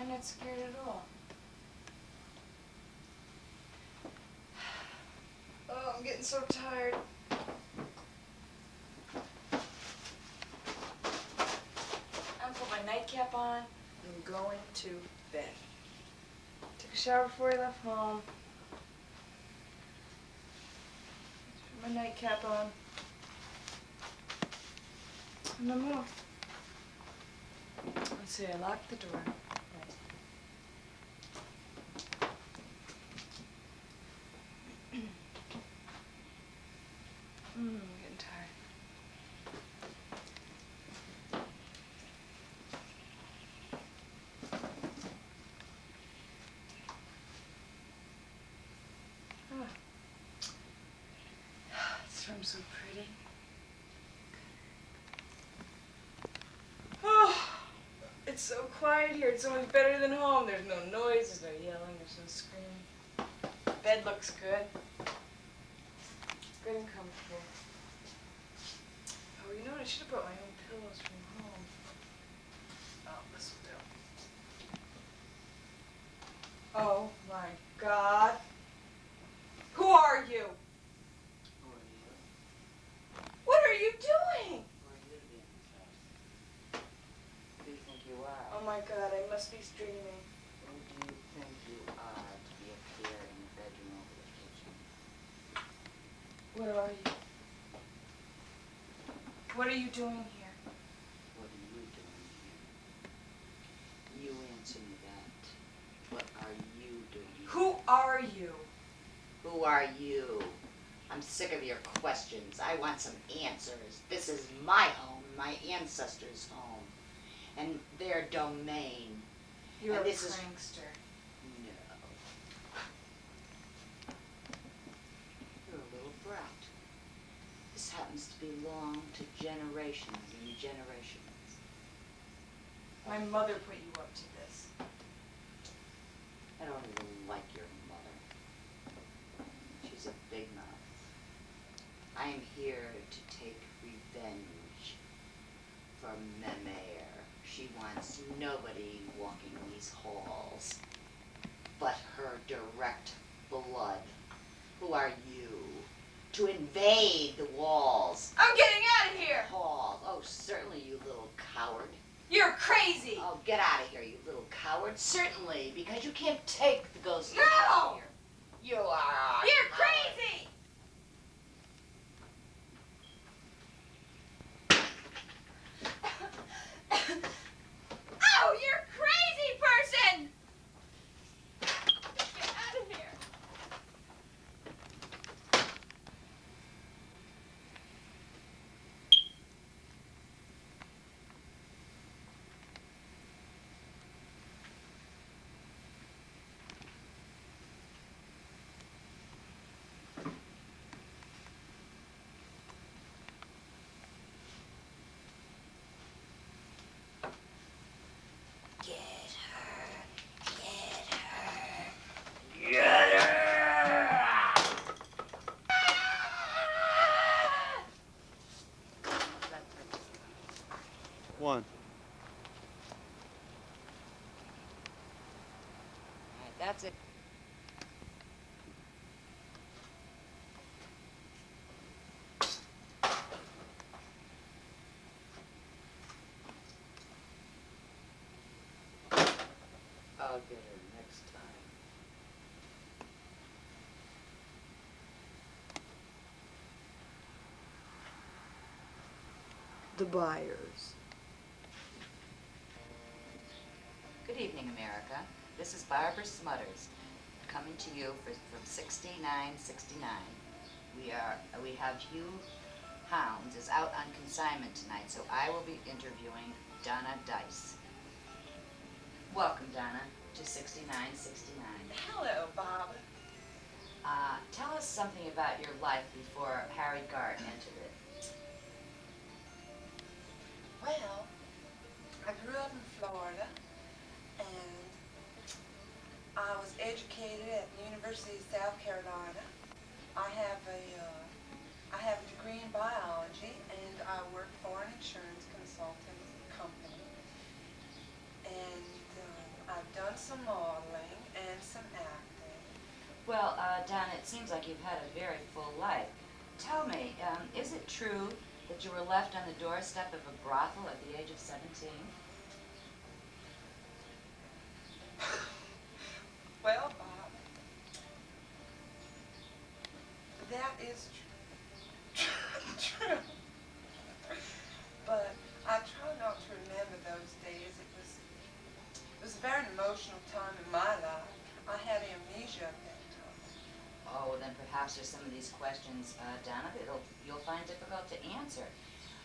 I'm not scared at all. Oh, I'm getting so tired. I'm putting my nightcap on and going to bed. Took a shower before I left home. Put my nightcap on. And I'm off. Let's see, I locked the door. I'm getting tired. Oh. This room's so pretty. Oh, it's so quiet here. It's so much better than home. There's no noise, there's no yelling, there's no screaming. Bed looks good. Good and comfortable. Oh, you know what? I should have brought my own pillows from home. Oh, this will do. Oh my God. Who are you? Who are you? What are you doing? Who are you to be in this house? Who do you think you are? Oh my God, I must be dreaming. Who do you think you are to be up here in the bedroom over the kitchen? What are you? What are you doing here? What are you doing here? You answer me that. What are you doing here? Who are you? Who are you? I'm sick of your questions. I want some answers. This is my home, my ancestors' home, and their domain. You're And a this is- prankster. No. You're a little brat. This happens to belong to generations and generations. My mother put you up to this. I don't even like your mother. She's a big mouth. I am here to take revenge for Mimere. She wants nobody walking these halls but her direct blood. Who are you? To invade the walls. I'm getting out of here! Halls. Oh, certainly, you little coward. You're crazy! Oh, get out of here, you little coward. Certainly, because you can't take the ghost of No! here. You are. You're crazy! Oh, you're a crazy person! Get out of here! Get her. Get her. Get her! One. All right, that's it. I'll get her next time. The buyers. Good evening, America. This is Barbara Smutters, coming to you from 6969. We have Hugh Hounds is out on consignment tonight, so I will be interviewing Donna Dice. Welcome, Donna, to 6969. Hello, Bob. Tell us something about your life before Harry Gart entered it. Well, I grew up in Florida, and I was educated at the University of South Carolina. I have a degree in biology, and I work for an insurance consulting company. And I've done some modeling and some acting. Well, Donna, it seems like you've had a very full life. Tell me, is it true that you were left on the doorstep of a brothel at the age of 17? Well, Bob, that is true. But I try not to remember those days. It was a very emotional time in my life. I had amnesia at that time. Oh, well, then perhaps there's some of these questions, Donna, that you'll find difficult to answer.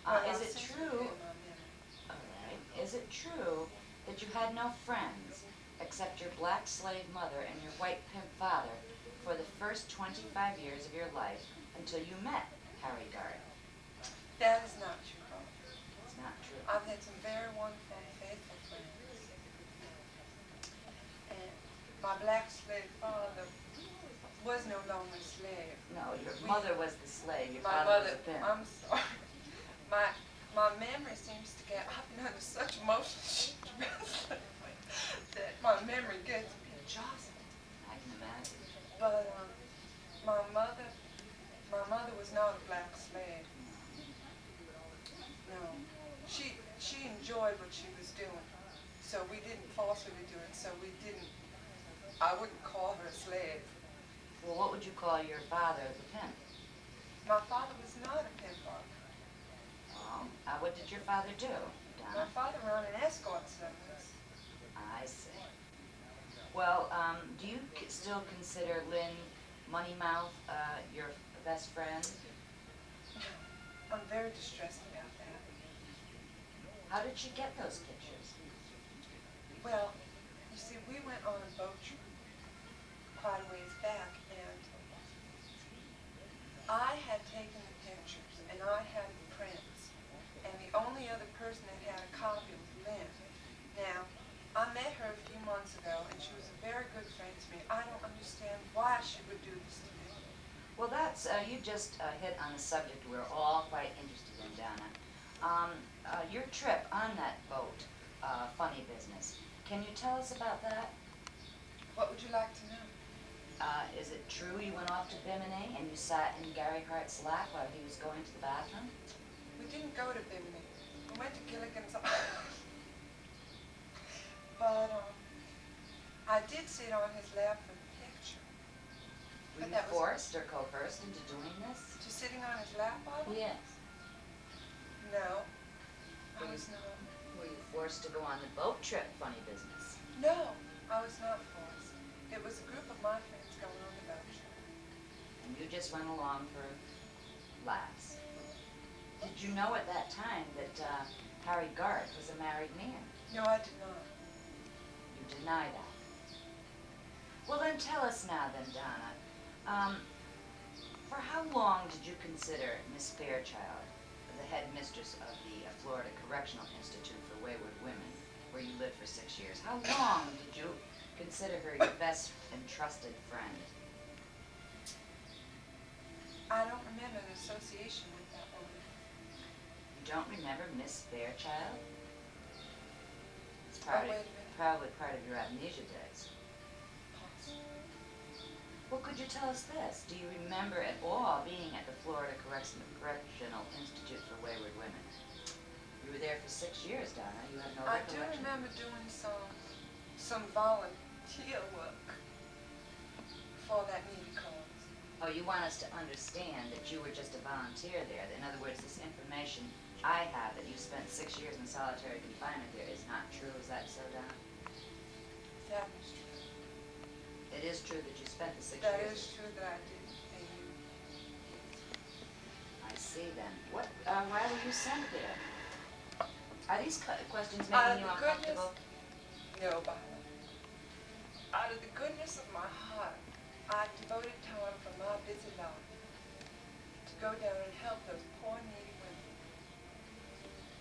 Well, Is I'll it send true? you my memory. All right. Is it true that you had no friends except your black slave mother and your white pimp father for the first 25 years of your life until you met Harry Gard? That is not true, Bob. It's not true. I've had some very wonderful and faithful friends. And my black slave father was no longer a slave. No, your mother was the slave. Your My father mother, was a pimp. I'm sorry. My memory seems to get, I've been under such emotional stress lately that my memory gets jostled. I can imagine. But my mother was not a black slave. No, she enjoyed what she was doing, so we didn't force her to do it. So we didn't. I wouldn't call her a slave. Well, what would you call your father, the pimp? My father was not a pimp. What did your father do, My Donna? father ran an escort service. I see. Well, do you still consider Lynn Moneymouth your best friend? I'm very distressed about that. How did she get those pictures? Well, you see, we went on a boat trip quite a ways back, and I had taken the pictures, and I had the prints, and the only other person that had a copy was Lynn. Now, I met her a few months ago, and she was a very good friend to me. I don't understand why she would do this to me. Well, that's, you just hit on a subject we're all quite interested in, Donna. Your trip on that boat, funny business. Can you tell us about that? What would you like to know? Is it true you went off to Bimini and you sat in Gary Hart's lap while he was going to the bathroom? We didn't go to Bimini. We went to Gilligan's Island. But, I did sit on his lap for the picture. Were But you that was forced or coerced into doing this? just sitting on his lap, Bob? Yes. No, I was not. Were you forced to go on the boat trip, funny business? No, I was not forced. It was a group of my friends going on the boat trip. And you just went along for laughs. Did you know at that time that Harry Gard was a married man? No, I did not. You deny that. Well, then tell us now then, Donna. For how long did you consider Miss Fairchild the head mistress of the Florida Correctional Institute for Wayward Women, where you lived for 6 years? How long did you consider her your best and trusted friend? I don't remember an association with that woman. You don't remember Miss Fairchild? It's Oh, wait a minute. probably part of your amnesia days. Possible. Well, could you tell us this? Do you remember at all being at the Florida Correctional Institute for Wayward Women? You were there for 6 years, Donna. You have no I do recollection. remember doing some volunteer work for that needy cause. Oh, you want us to understand that you were just a volunteer there. In other words, this information I have that you spent 6 years in solitary confinement there is not true. Is that so, Donna? That is true. It is true that you spent the 6 That years. is true that I did. And you. I see then. Why were you sent there? Are these questions Out of making you the uncomfortable? No, Bob. Out of the goodness of my heart, I devoted time from my busy life to go down and help those poor needy women.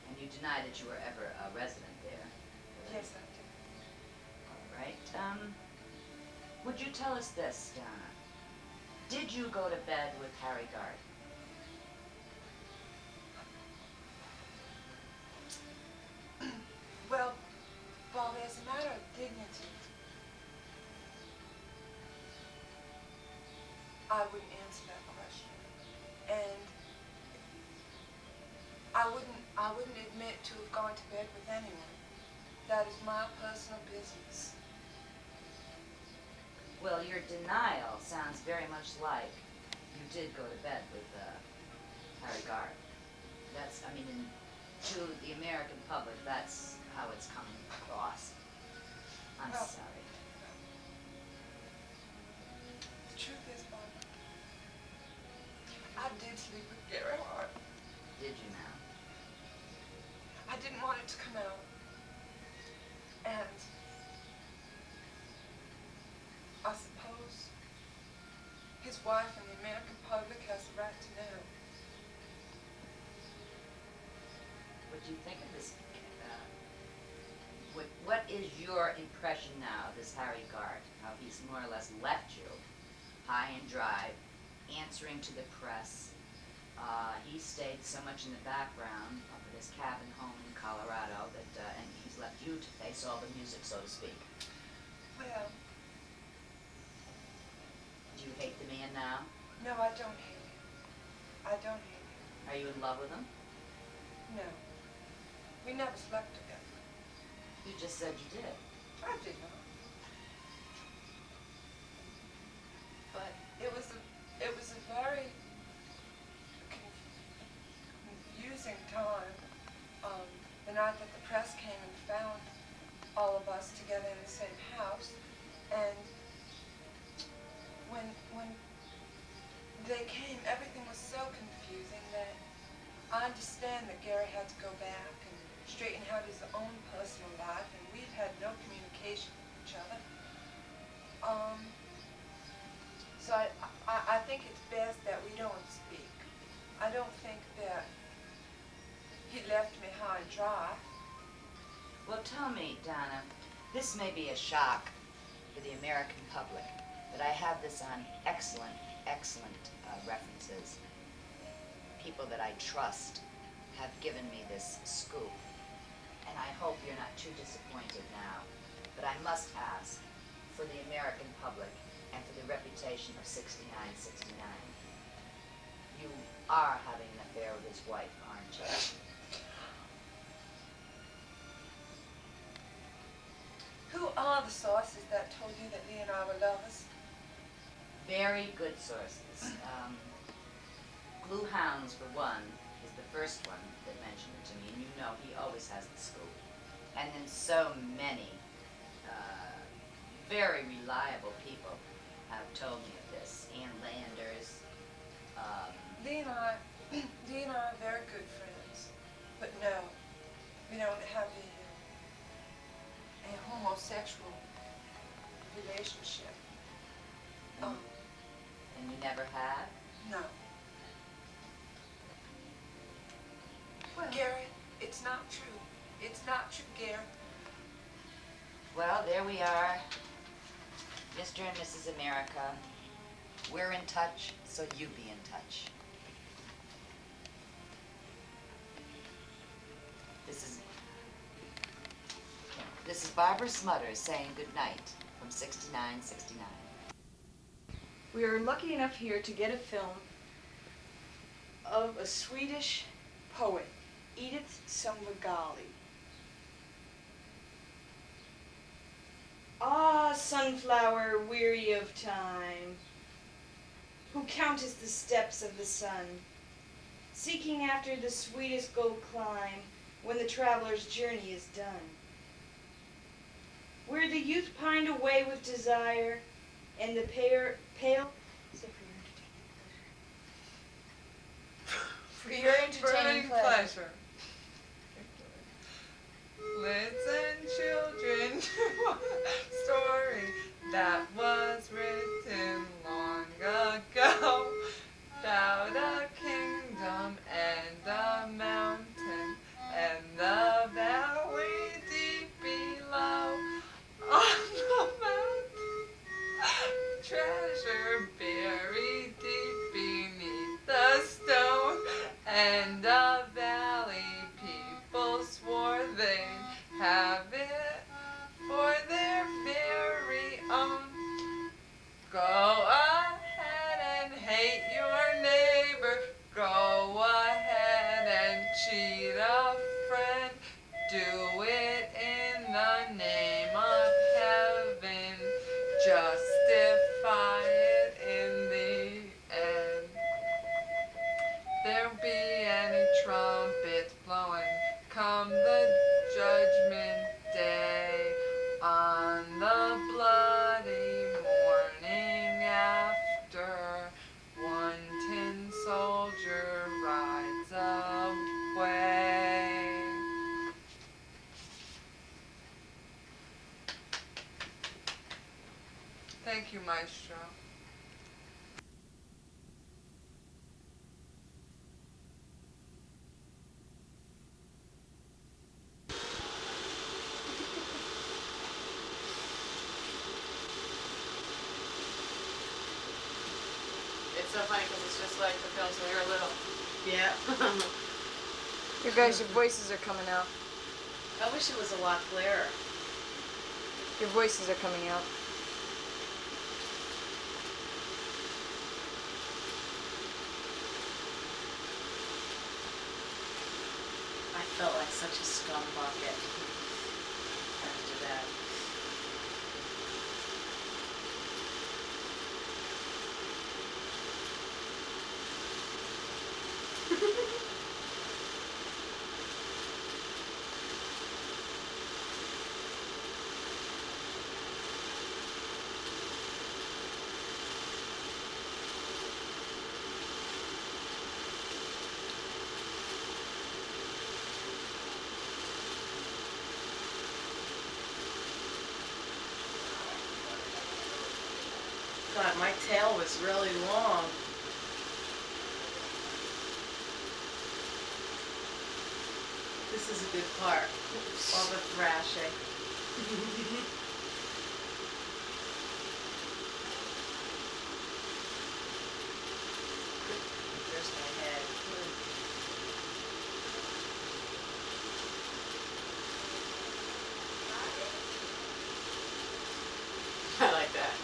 And you deny that you were ever a resident there? Yes, I did. All right. Would you tell us this, Donna? Did you go to bed with Harry Gard? Well, Bob, as a matter of dignity, I wouldn't answer that question. And I wouldn't admit to have gone to bed with anyone. That is my personal business. Well, your denial sounds very much like you did go to bed with Harry Garth. That's, I mean, to the American public, that's how it's coming across. I'm Well, sorry. The truth is, Barbara, I did sleep with Gary Hart. Did you now? I didn't want it to come out. And I suppose his wife and the American public has the right to know. What do you think of this? What is your impression now of this Harry Garth? How he's more or less left you high and dry, answering to the press. He stayed so much in the background up at his cabin home in Colorado that, and he's left you to face all the music, so to speak. Well, Do you hate the man now? no, I don't hate him. I don't hate him. Are you in love with him? No. We never slept together. You just said you did. I did not. But it was a very confusing time. The night that the press came and found all of us together in the same house, and when they came, everything was so confusing that I understand that Gary had to go back and straighten out his own personal life, and we've had no communication with each other. So I think it's best that we don't speak. I don't think that he left me high and dry. Well, tell me, Donna, this may be a shock for the American public, but I have this on excellent references. People that I trust have given me this scoop, and I hope you're not too disappointed now, but I must ask, for the American public and for the reputation of 6969, you are having an affair with his wife, aren't you? Who are the sources that told you that Lee and I were lovers? Very good sources. Blue Hounds, for one, is the first one that mentioned it to me, and you know he always has the scoop. And then so many very reliable people have told me of this. Ann Landers. Lee and I are very good friends, but no, we don't have a homosexual relationship. And you never have? No. Well, Gary, it's not true. It's not true, Gary. well, there we are. Mr. and Mrs. America. We're in touch, so you be in touch. This is Barbara Smutters saying good night from 6969. We are lucky enough here to get a film of a Swedish poet, Edith Sundvall. Ah, sunflower, weary of time, who countest the steps of the sun, seeking after the sweetest gold climb when the traveler's journey is done. Where the youth pined away with desire, and the pale for your entertaining pleasure. Listen, children, to a story that was written long ago about a kingdom and a mountain and the valley deep below. On the mountain, treasure buried deep beneath the stone, and a valley Do it in the name of heaven. Justify it in the end. There'll be any trumpets blowing come the judgment day. On the bloody morning after, one tin soldier rides away. Thank you, Maestro. It's so funny because it's just like the films when we were little. Yeah. You guys, your voices are coming out. I wish it was a lot clearer. Your voices are coming out. I felt like such a scumbucket after that. God, my tail was really long. This is a good part. All the thrashing. There's my head. I like that.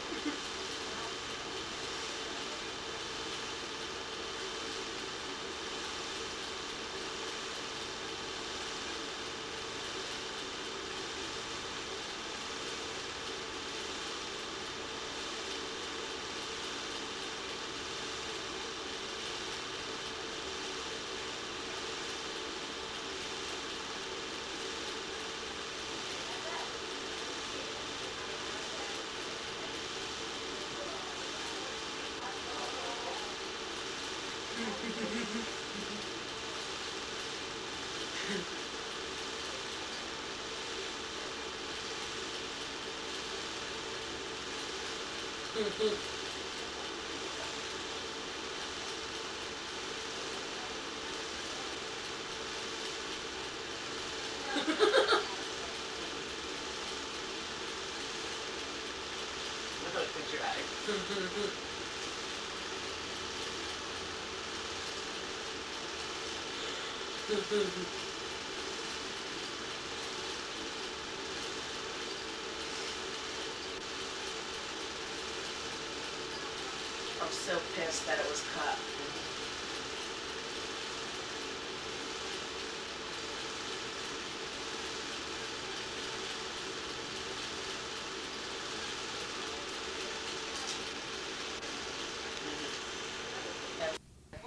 Look at your eye. I'm so pissed that it was cut.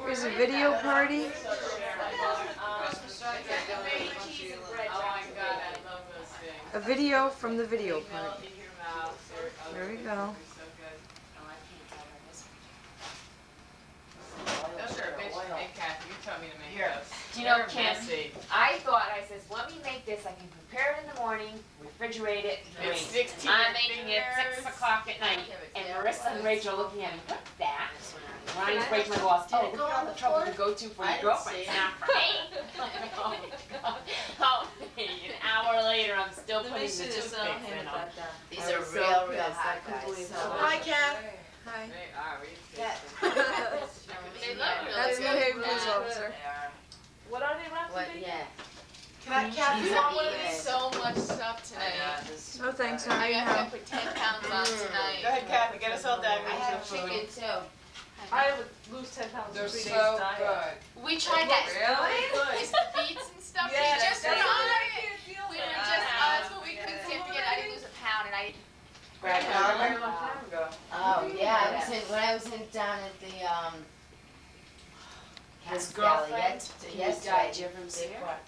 Here's a video party. A video from the video party. There we go. Those are a bitch. Hey, Kathy, you told me to make Here. those. Do you know, They're Kim, messy. I thought, I says, let me make this, I can prepare it in the morning, refrigerate it, drink. It's 16 I'm making it fingers. 6 o'clock at night, and Marissa and Rachel are looking at me, what's that? Ryan's breaking my boss, oh, look at all the trouble you go to for I your didn't girlfriend, see it's it. not for me. Oh, God. Oh, an hour later, I'm still putting the toothpicks in them. These I are was so real pissed, hot I couldn't guys. believe how Hi, Kat. Hi. They are. We Yeah. They look really That's good. the behavior police officer. They are. What are they wrapped What? in? Yeah. Kathy, She's you want at one of the these? end. So much stuff tonight. No thanks, I honey. got to put 10 pounds on tonight. Go ahead, Kathy. Get us all diabetes. I have chicken too. I would lose 10 pounds They're in 3 days so diet. good. We tried that. Really? It's the beets and stuff. Yeah, we just that's tried what it. you ever see her? What?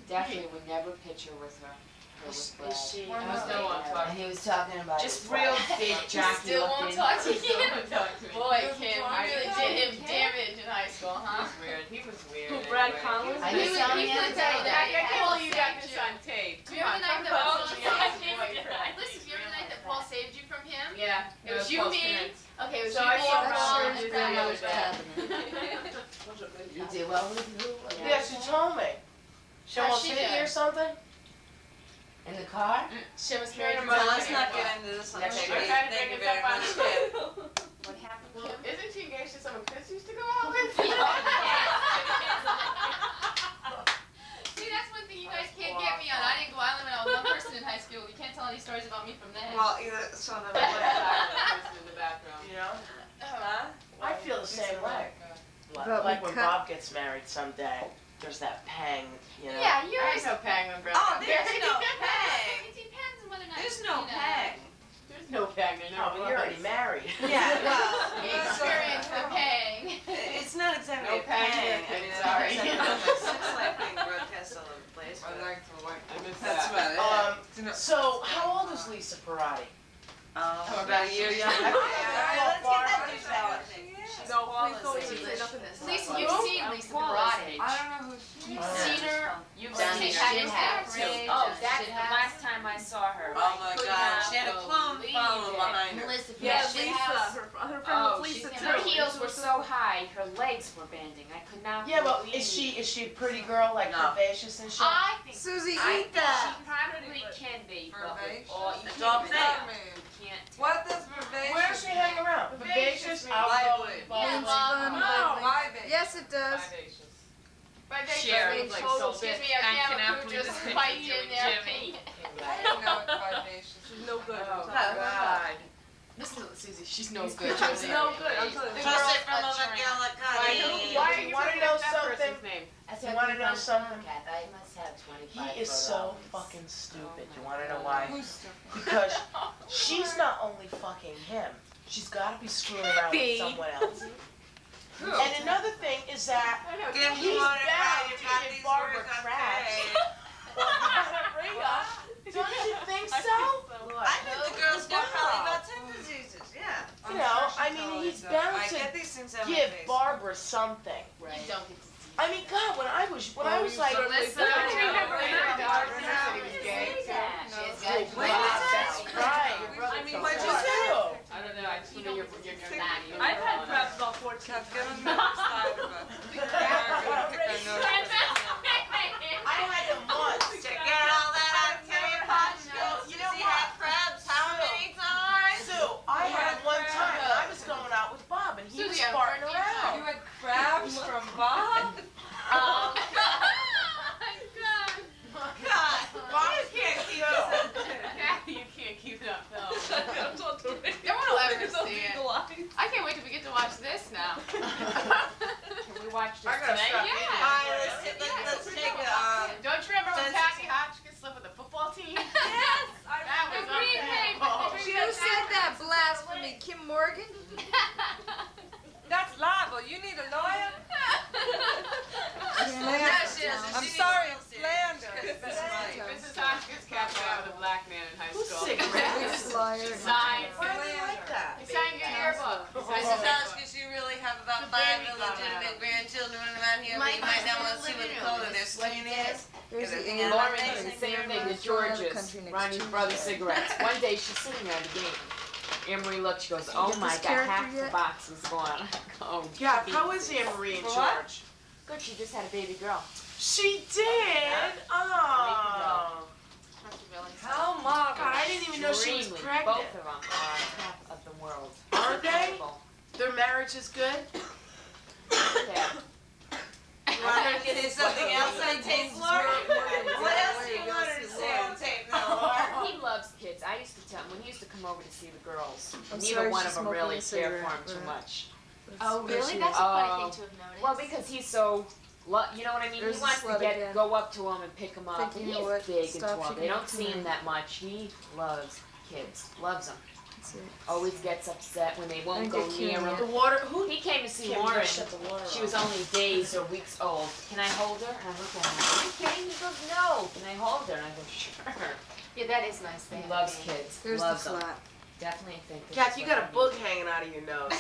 Definitely would never picture with her. Her with Brad. Is she? I still won't talk And he was talking about Just his real wife. big jockey Still won't looking. talk to Still you. won't talk to me. Boy, Kim, I you really know. did him damage in high school, huh? He was weird. Who, Brad anyway. Conlon? I He just was- saw him he the other flipped out day. that I can't Paul believe you got saved this you. on tape. Do you remember the night that Come Paul on, saved Paul you? boyfriend. Listen, do you remember the night that Paul saved you from him? Yeah. It was you, me. Okay, it was So you, I me, saw Paul, her and the Brad. other day. You did well with who? Yeah, she told me. She How's almost she hit me or doing? something? In the car? She was Very married to much. Mark. Let's not get into this Next Thank week. you Trying to bring very this up on much. tape. What happened, Well, Kim? isn't she engaged to someone Chris used to go out with? See, that's one thing you guys can't get me on. I didn't go out when I was one person in high school. You can't tell any stories about me from then. Well, so the person in the background. You know? Huh? I feel the same way. But Like we when cut- Bob gets married someday, there's that pang, you know? Yeah, you're There ain't no pang when Brad Oh, got there's married. no pang. It depends on whether or not There's you no know, pang. There's no pang. There Oh, never but you're already was. married. Yeah, well, You experience the pang. it's not exactly No a pang pang. here, I kid, mean, sorry. sex life being broadcast all over the place. I but- like to work. I missed That's that. about it. So, how old is Lisa Parati? About a year younger. I All think right, let's get that news out. No, please don't even say nothing. Lisa, you've seen Lisa Parati. I don't know who she You've is. seen her. You've Down seen in her. Shithouse. Oh, that's the last time I saw her. Oh my God, she had a clone following behind her. Melissa from Yeah, the Lisa, Shithouse. her friend Oh, was she's Lisa in too. Her heels were so high, her legs were bending. I could not Yeah, but believe. is she a pretty girl, like No. curvaceous and shit? I think Susie, I eat think that. she probably can be, but with all you Dog can't, thing. you can't tell. What does vivacious Where does she hang around? Vivacious Vivacious, means outgoing, lively. Yeah, bubbly. well, Vivacious. Yes, it does. Vivacious. Share, Vivacious. like, so Excuse big. me, our I camera cannot crew believe just this spiked picture in with there. Jimmy. I didn't know what vivacious. She's no good. Oh, I'm telling you. God. Listen to Susie, she's no good. She's no good. I'm telling you. Trust it from a Why McGillicuddy. You wanna know something? name? You wanna know something? Kath, I must have 25 He is so photos. fucking stupid. You wanna know why? Who's Because she's not only fucking him, she's gotta be screwing around with someone else. Who? And another thing is that Give he's me one bound you to got get these Barbara words on Crash. tape. Don't you think so? I think the girl's got probably about 10 diseases, yeah. You know, I mean, he's bound I to get these things on my give face. Barbara something. You don't get to see. I mean, God, when I was like, Listen, I don't remember her. Barbara said he was gay. She's got oh, Wait, God, what's that's right. I mean, What'd you That's say? true. I don't know. I just know you're not. I've had crabs about 14 Give times. him the side of I had them once. To get all that on tape, Hodgkins. You know She what? had crabs how many times? Sue, I had one time when I was going out with Bob and he was Susie, I'm farting working around. You had crabs from Bob? God. God, Bob can't keep up. You can't keep it up, no. I'm so terrific. No one will ever There's no see it. legal eyes. I can't wait till we get to watch this now. Can we watch this I gotta tonight? stop Yeah. eating. Let's take a, Don't you remember when Since- Kathy Hotchkiss slept with the football team? Yes! That was I green paper. Who said that blasphemy? Kim Morgan? That's libel. You need a lawyer? I'm sorry, I'm slander. Mrs. Hotchkiss capped out with a black man in high school. Signed. Why do they like that? He signed your yearbook. Mrs. Hotchkiss, you really have about 5 illegitimate grandchildren around here, but you might not want to see what the color of their skin is. There's the Lauren Indian did the same thing with restaurant in the George's, country next Ronnie's Tuesday. brother's cigarettes. One day she's sitting there at the game. Anne-Marie looked, she goes, oh get my, this got character half the yet? boxes gone. Oh, Yeah, how is Anne-Marie and George? good, she just had a baby girl. She did? Oh. How God, marvelous. I didn't even know she was Extremely. pregnant. Both of them are top of the world. Are they? Incredible. Their marriage is good? Yeah. You want her to say something else on tape, Laura? What else do you want her to say on tape now, Laura? He loves kids. I used to tell him when he used to come over to see the girls. I'm Neither sorry, one she's of them really smoking a cared for him cigarette, too right. much. Oh, really? That's a funny thing to have noticed. Well, because he's so, you know what I mean? There's He wants the to slut get again. go up to him and pick him up. Thinking, And you know he's what? big Stop, and tall. she They can don't see him tonight. that much. He loves kids. Loves them. always gets upset when they won't go near him. The water, who? He came to see Kim, Lauren. shut the water She off. was only days or weeks old. Can I hold her? And I look at him. Okay. He goes, no. Can I hold her? And I go, sure. Yeah, that is nice. He loves kids. There's loves the them. flat. Definitely think this Kat, is you what got a I book hanging out of your nose.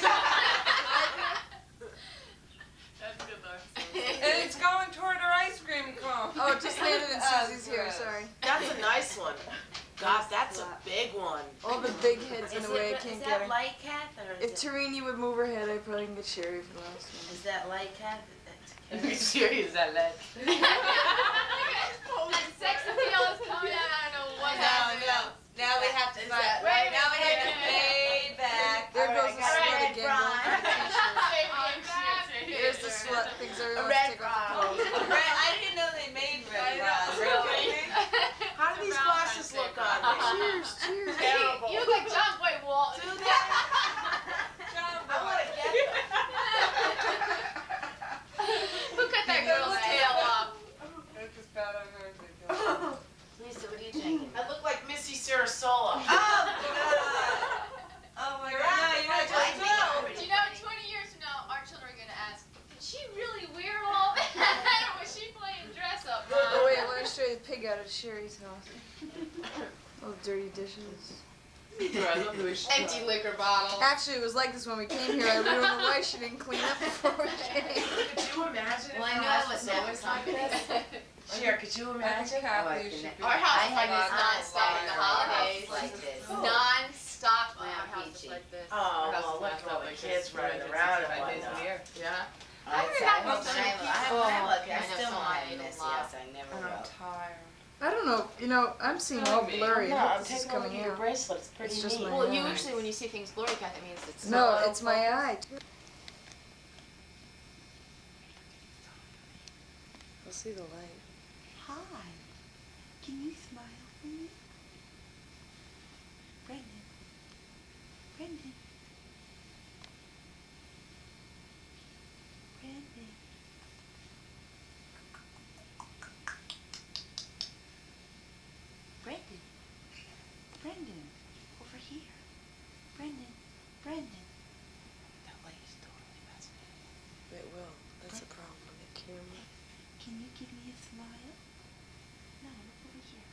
That's good, Laura. And it's going toward her ice cream cone. Oh, just landed in Susie's here, sorry. That's a nice one. God, that's a big one. All the big heads in the way, I can't get her. light cat or If Tarini would move her head, I probably can get Sherry for the last one. is that light cat? Are you serious, that led? That sex appeal is coming out. I don't know what happened. Now we have to Is find. that Right right? now we have to fade back. There All goes right, the I got slut red again. bra. There's the slut things I always Red take off the bra. clothes. Red, I didn't know they made red bras. How do these glasses look on me? Cheers, cheers. You look like John Boy Walt. John I want to get them. Who cut that girl's tail off? Lisa, what are you drinking? I look like Missy Sarasola. Oh, God. Oh, my God. No, you know, just know. Do you know, 20 years from now, our children are going to ask, did she really wear all that? Or was she playing dress up? Oh wait, let me show you the pig out at Sherry's house. Oh, dirty dishes. Empty liquor bottle. Actually, it was like this when we came here. I ruined the way she didn't clean up before we came. Could you imagine Well, I if know our house what was that always was like this? Cher, could you imagine? Kathy, you should be. Our house I is had like this non-stop in the holidays. like this. Non-stop. Wow, Our house is peachy. like this. Oh, well, look at all the kids running around and whatnot. Yeah. I still so want I ate a this, lot. yes, I never And I'm will. tired. I don't know. You know, I'm seeing all blurry. I No, hope I'm this is taking a look coming at your out. bracelet. It's pretty It's just neat. my- Well, Yeah. usually when you see things blurry, Kat, that means it's No, it's my eye. I'll see the light. Hi. Can you smile for me? Brendan. Brendan. Brendan. Brendan. Brendan. Over here. Brendan. Brendan. That light is totally messing with me. It will. That's the problem. The camera. Can you give me a smile? No, look over here.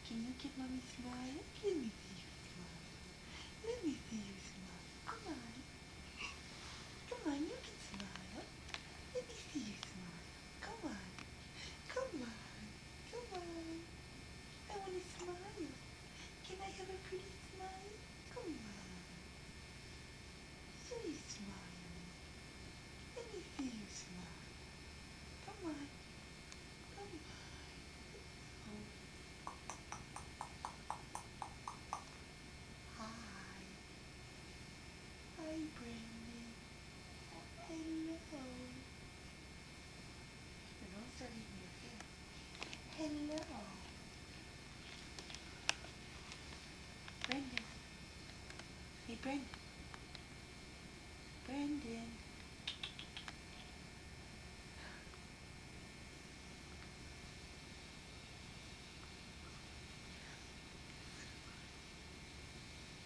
Can you give mommy a smile? Let me see you smile. Let me see you smile. Come on. Come on, you can smile. Let me see you smile. Come on. Come on. Come on. I want to smile. Can I have a pretty smile? Come on. Show you smile. Let me see you smile. Come on. Come on. Hi. Hi, Brandon. Hello. We're all starting here. Hello. Brendan. Hey, Brendan. Brendan.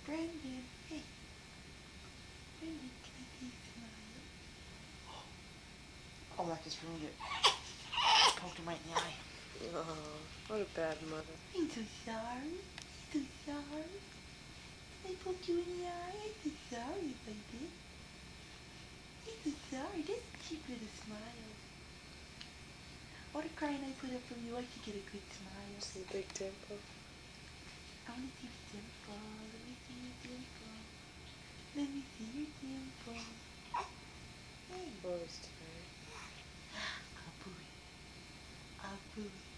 Brendan, hey. Brendan, can I see you smile? Oh, that just ruined it. Poked him right in the eye. Oh, what a bad mother. I'm so sorry. I'm so sorry. I poked you in the eye. I'm so sorry if I did. I'm so sorry. That's a cute little smile. All the crying I put up from you, I should get a good smile. Some big dimple. I want to see your dimple. Let me see your dimple. Let me see your dimple. Hey. Oh, it's tired. I'll boo it. I'll boo it.